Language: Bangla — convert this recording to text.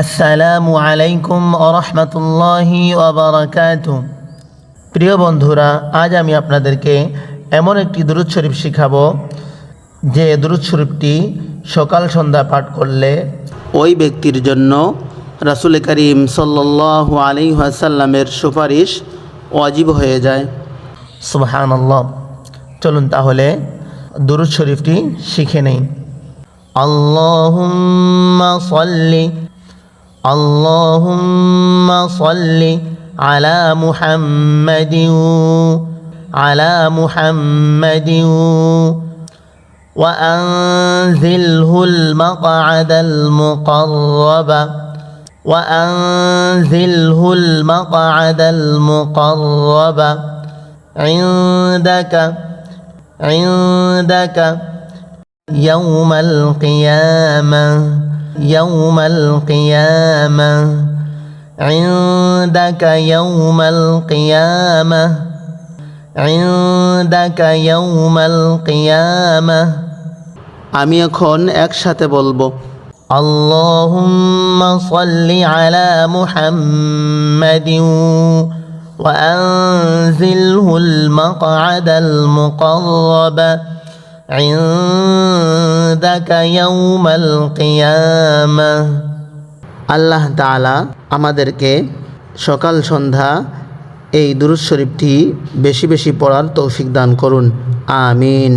আসসালামু আলাইকুম ওয়া রাহমাতুল্লাহি ওয়া বারাকাতুহু। প্রিয় বন্ধুরা, আজ আমি আপনাদেরকে এমন একটি দুরূদ শরীফ শিখাবো যে দুরূদ শরীফটি সকাল সন্ধ্যা পাঠ করলে ওই ব্যক্তির জন্য রাসূল করিম সাল্লাল্লাহু আলাইহি ওয়াসাল্লামের সুপারিশ ওয়াজিব হয়ে যায়। সুবহানাল্লাহ। চলুন তাহলে দুরূদ শরীফটি শিখে নেই। আল্লাহুম্মা সাল্লি আল্লাহুম্মা সাল্লি আলা মুহাম্মাদিন ওয়া আনজিলহুল মাকআদাল মুকাররাবা عندك يوم القيامة عندك يوم القيامة আমি এখন একসাথে বলবো। আল্লাহুম্মা সাল্লি আলা মুহাম্মাদিন ওয়া আনজিলহুল মাকআদাল মুকাররাবা ইনদাকা ইয়াউমাল কিয়ামাহ। আল্লাহ তাআলা আমাদেরকে সকাল সন্ধ্যা এই দুরূদ শরীফটি বেশি বেশি পড়ার তৌফিক দান করুন। আমিন।